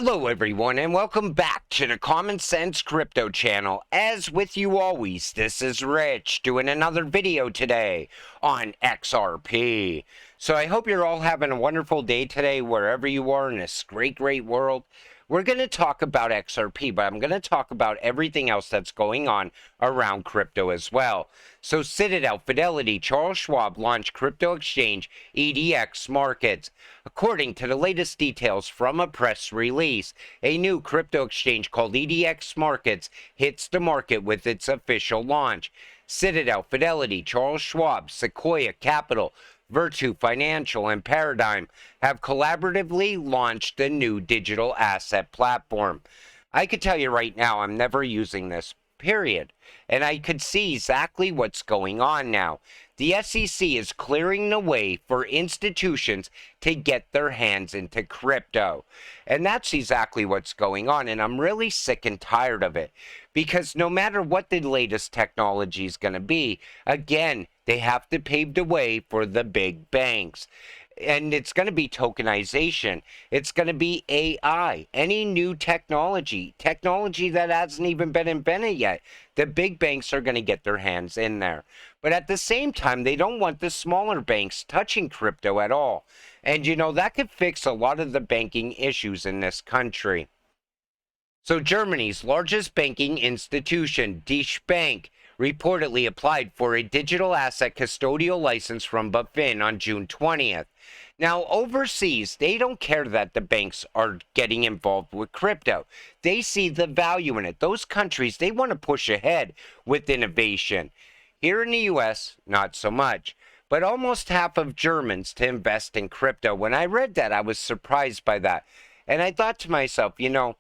Hello everyone and welcome back to the Common Sense Crypto channel. As with you always, this is Rich doing another video today on XRP. So I hope you're all having a wonderful day today wherever you are in this great world. We're going to talk about XRP, but I'm going to talk about everything else that's going on around crypto as well. So Citadel, Fidelity, Charles Schwab launched crypto exchange EDX Markets. According to the latest details from a press release, a new crypto exchange called EDX Markets hits the market with its official launch. Citadel, Fidelity, Charles Schwab, Sequoia Capital, Virtu Financial, and Paradigm have collaboratively launched a new digital asset platform. I could tell you right now, I'm never using this, period. And I could see exactly what's going on now. The SEC is clearing the way for institutions to get their hands into crypto. And that's exactly what's going on. And I'm really sick and tired of it. Because no matter what the latest technology is going to be, again, they have to pave the way for the big banks. And it's going to be tokenization. It's going to be AI. Any new technology that hasn't even been invented yet. The big banks are going to get their hands in there. But at the same time, they don't want the smaller banks touching crypto at all. And you know, that could fix a lot of the banking issues in this country. So Germany's largest banking institution, Deutsche Bank, reportedly applied for a digital asset custodial license from BaFin on June 20th. Now, overseas, they don't care that the banks are getting involved with crypto. They see the value in it. Those countries, they want to push ahead with innovation. Here in the U.S., not so much. But almost half of Germans to invest in crypto. When I read that, I was surprised by that. And I thought to myself, you know,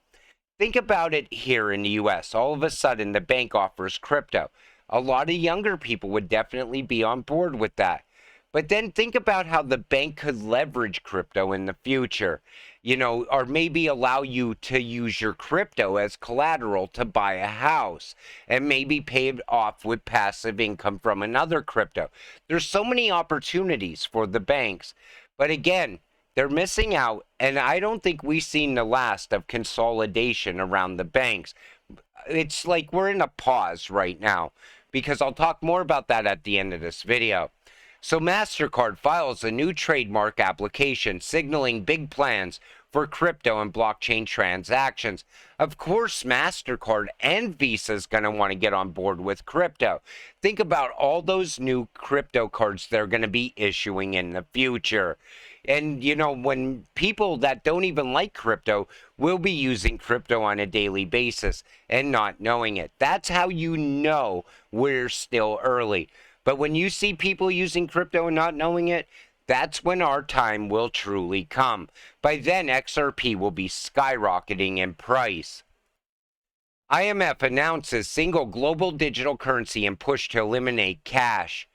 think about it here in the U.S. All of a sudden, the bank offers crypto. A lot of younger people would definitely be on board with that. But then think about how the bank could leverage crypto in the future, you know, or maybe allow you to use your crypto as collateral to buy a house and maybe pay it off with passive income from another crypto. There's so many opportunities for the banks. But again, they're missing out, and I don't think we've seen the last of consolidation around the banks. It's like we're in a pause right now, because I'll talk more about that at the end of this video. So Mastercard files a new trademark application signaling big plans for crypto and blockchain transactions. Of course, Mastercard and Visa is going to want to get on board with crypto. Think about all those new crypto cards they're going to be issuing in the future. And, you know, when people that don't even like crypto will be using crypto on a daily basis and not knowing it. That's how you know we're still early. But when you see people using crypto and not knowing it, that's when our time will truly come. By then, XRP will be skyrocketing in price. IMF announces single global digital currency and push to eliminate cash.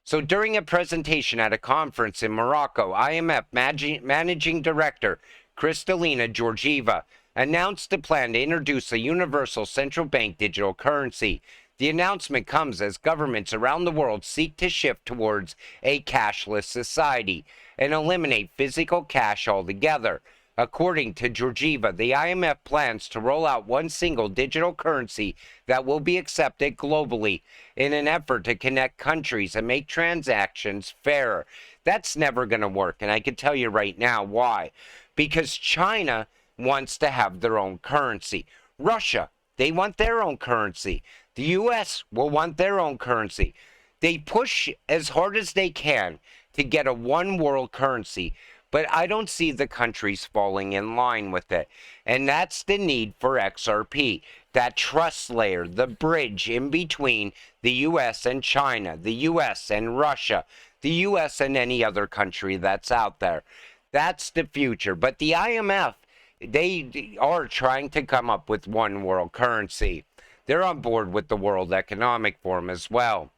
So during a presentation at a conference in Morocco, IMF Managing Director Kristalina Georgieva announced a plan to introduce a universal central bank digital currency. The announcement comes as governments around the world seek to shift towards a cashless society and eliminate physical cash altogether. According to Georgieva, the IMF plans to roll out one single digital currency that will be accepted globally in an effort to connect countries and make transactions fairer. That's never going to work, and I can tell you right now why. Because China wants to have their own currency. Russia, they want their own currency. The U.S. will want their own currency. They push as hard as they can to get a one world currency, but I don't see the countries falling in line with it. And that's the need for XRP, that trust layer, the bridge in between the U.S. and China, the U.S. and Russia, the U.S. and any other country that's out there. That's the future. But the IMF, they are trying to come up with one world currency. They're on board with the World Economic Forum as well.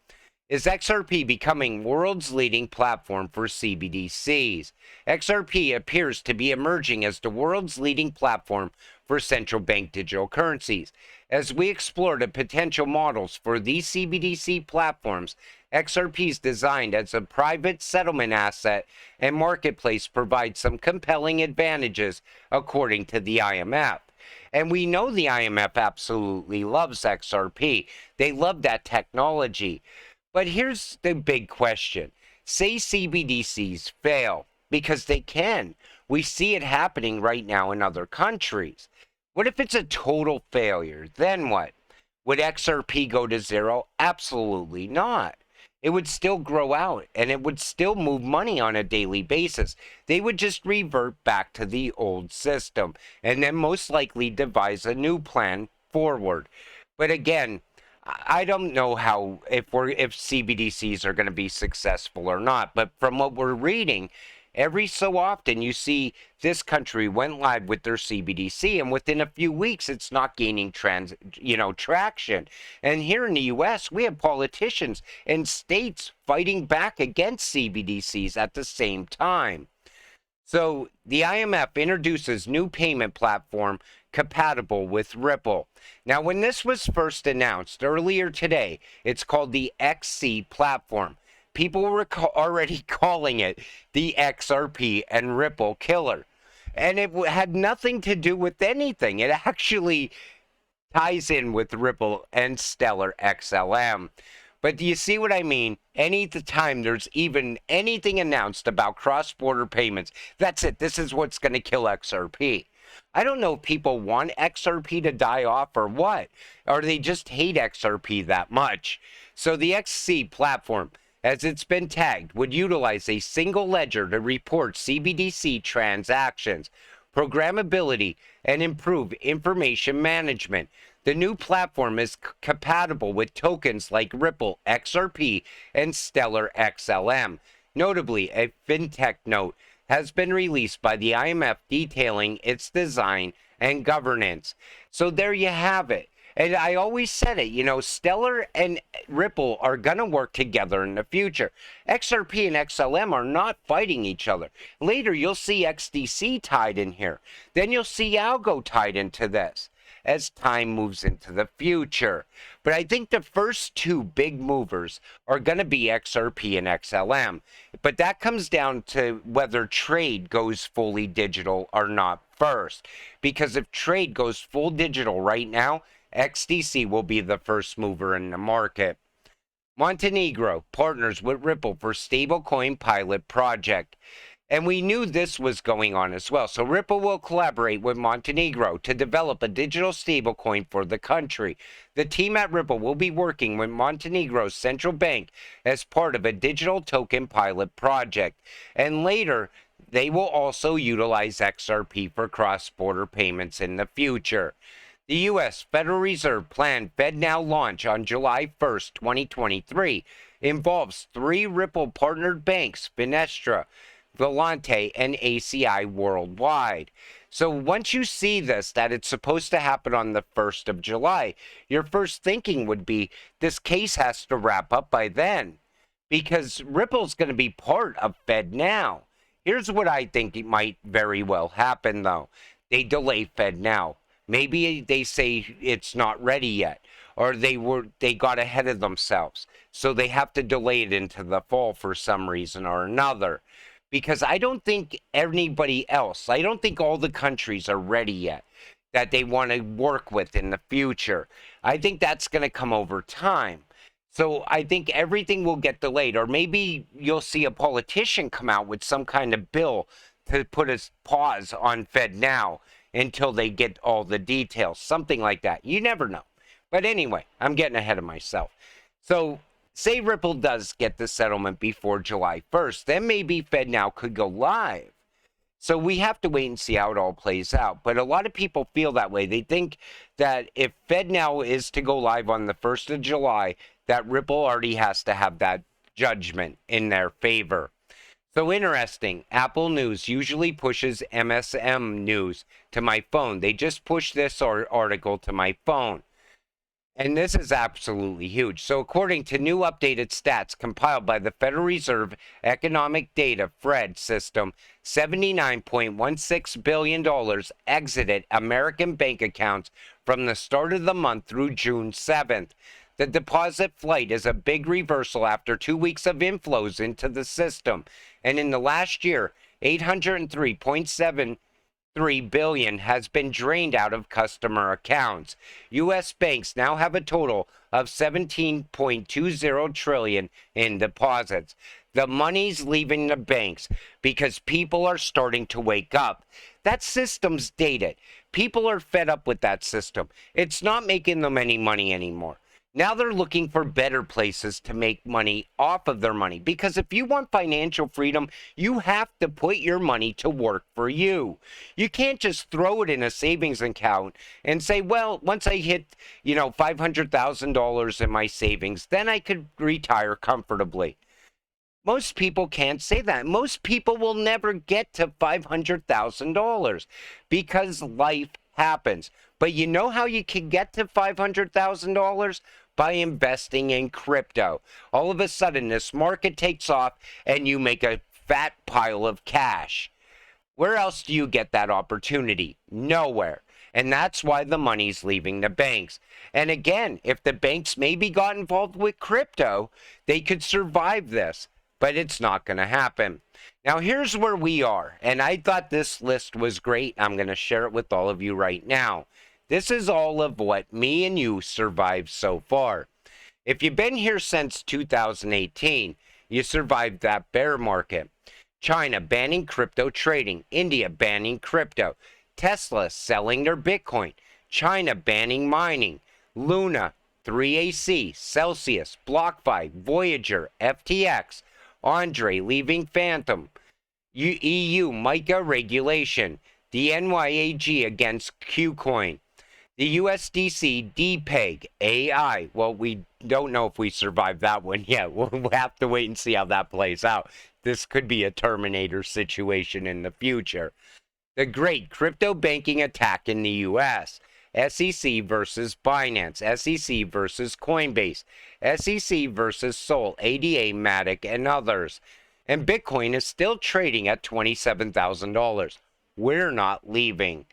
Is XRP becoming world's leading platform for CBDCs? XRP appears to be emerging as the world's leading platform for central bank digital currencies. As we explore the potential models for these CBDC platforms XRP is designed as a private settlement asset, and marketplace provides some compelling advantages, according to the IMF. And we know the IMF absolutely loves XRP. They love that technology. But here's the big question. Say CBDCs fail, because they can. We see it happening right now in other countries. What if it's a total failure? Then what? Would XRP go to zero? Absolutely not. It would still grow out, and it would still move money on a daily basis. They would just revert back to the old system, and then most likely devise a new plan forward. But again, I don't know how if CBDCs are going to be successful or not. But from what we're reading, every so often you see this country went live with their CBDC, and within a few weeks it's not gaining traction. And here in the US, we have politicians and states fighting back against CBDCs at the same time. So the IMF introduces new payment platform compatible with Ripple. Now, when this was first announced earlier today, it's called the XC platform. People were already calling it the XRP and Ripple killer. And it had nothing to do with anything. It actually ties in with Ripple and Stellar XLM. But do you see what I mean? Any time there's even anything announced about cross-border payments, that's it. This is what's going to kill XRP. I don't know if people want XRP to die off or what, or they just hate XRP that much. So the XC platform, as it's been tagged, would utilize a single ledger to report CBDC transactions, programmability, and improve information management. The new platform is compatible with tokens like Ripple, XRP, and Stellar XLM. Notably, a fintech note has been released by the IMF detailing its design and governance. So there you have it. And I always said it, Stellar and Ripple are going to work together in the future. XRP and XLM are not fighting each other. Later, you'll see XDC tied in here. Then you'll see Algo tied into this as time moves into the future. But I think the first two big movers are going to be XRP and XLM. But that comes down to whether trade goes fully digital or not first. Because if trade goes full digital right now, XDC will be the first mover in the market. Montenegro partners with Ripple for stablecoin pilot project. And we knew this was going on as well. So Ripple will collaborate with Montenegro to develop a digital stablecoin for the country. The team at Ripple will be working with Montenegro's central bank as part of a digital token pilot project. And later, they will also utilize XRP for cross-border payments in the future. The U.S. Federal Reserve planned FedNow launch on July 1st, 2023 involves 3 Ripple-partnered banks, Finestra, Volante, and ACI worldwide. So once you see this, that it's supposed to happen on the 1st of July, your first thinking would be this case has to wrap up by then, because Ripple's going to be part of FedNow. Here's what I think it might very well happen, though. They delay FedNow. Maybe they say it's not ready yet, or they got ahead of themselves, so they have to delay it into the fall for some reason or another. Because I don't think anybody else, I don't think all the countries are ready yet that they want to work with in the future. I think that's going to come over time. So I think everything will get delayed, or maybe you'll see a politician come out with some kind of bill to put a pause on FedNow until they get all the details, something like that. You never know. But anyway, I'm getting ahead of myself. So say Ripple does get the settlement before July 1st, then maybe FedNow could go live. So we have to wait and see how it all plays out. But a lot of people feel that way. They think that if FedNow is to go live on the 1st of July, that Ripple already has to have that judgment in their favor. So interesting, Apple News usually pushes MSM News to my phone. They just pushed this article to my phone. And this is absolutely huge. So according to new updated stats compiled by the Federal Reserve Economic Data FRED system, $79.16 billion exited American bank accounts from the start of the month through June 7th. The deposit flight is a big reversal after 2 weeks of inflows into the system. And in the last year, 803.73 billion has been drained out of customer accounts. U.S. banks now have a total of 17.20 trillion in deposits. The money's leaving the banks because people are starting to wake up. That system's dated. People are fed up with that system. It's not making them any money anymore. Now they're looking for better places to make money off of their money. Because if you want financial freedom, you have to put your money to work for you. You can't just throw it in a savings account and say, well, once I hit, $500,000 in my savings, then I could retire comfortably. Most people can't say that. Most people will never get to $500,000 because life happens. But you know how you can get to $500,000? By investing in crypto. All of a sudden, this market takes off and you make a fat pile of cash. Where else do you get that opportunity? Nowhere. And that's why the money's leaving the banks. And again, if the banks maybe got involved with crypto, they could survive this. But it's not going to happen. Now, here's where we are. And I thought this list was great. I'm going to share it with all of you right now. This is all of what me and you survived so far. If you've been here since 2018, you survived that bear market. China banning crypto trading. India banning crypto. Tesla selling their Bitcoin. China banning mining. Luna, 3AC, Celsius, BlockFi, Voyager, FTX. Andre leaving Phantom, EU MiCA regulation, the NYAG against Qcoin, the USDC DPEG, AI. Well, we don't know if we survived that one yet. We'll have to wait and see how that plays out. This could be a Terminator situation in the future. The great crypto banking attack in the US. SEC versus Binance, SEC versus Coinbase, SEC versus Sol, ADA, Matic, and others. And Bitcoin is still trading at $27,000. We're not leaving.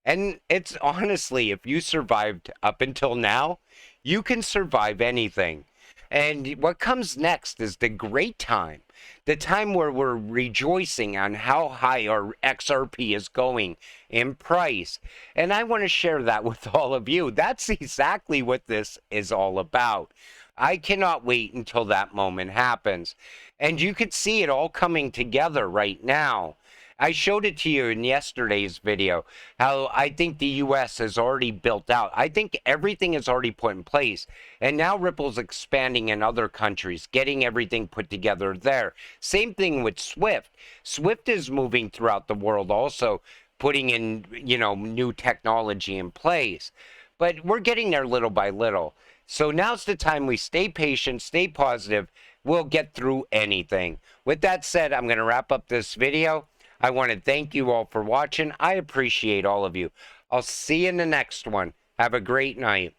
And it's honestly, if you survived up until now, you can survive anything. And what comes next is the great time. The time where we're rejoicing on how high our XRP is going in price. And I want to share that with all of you. That's exactly what this is all about. I cannot wait until that moment happens. And you could see it all coming together right now. I showed it to you in yesterday's video, how I think the U.S. is already built out. I think everything is already put in place. And now Ripple's expanding in other countries, getting everything put together there. Same thing with Swift. Swift is moving throughout the world also, putting in, new technology in place. But we're getting there little by little. So now's the time we stay patient, stay positive. We'll get through anything. With that said, I'm going to wrap up this video. I want to thank you all for watching. I appreciate all of you. I'll see you in the next one. Have a great night.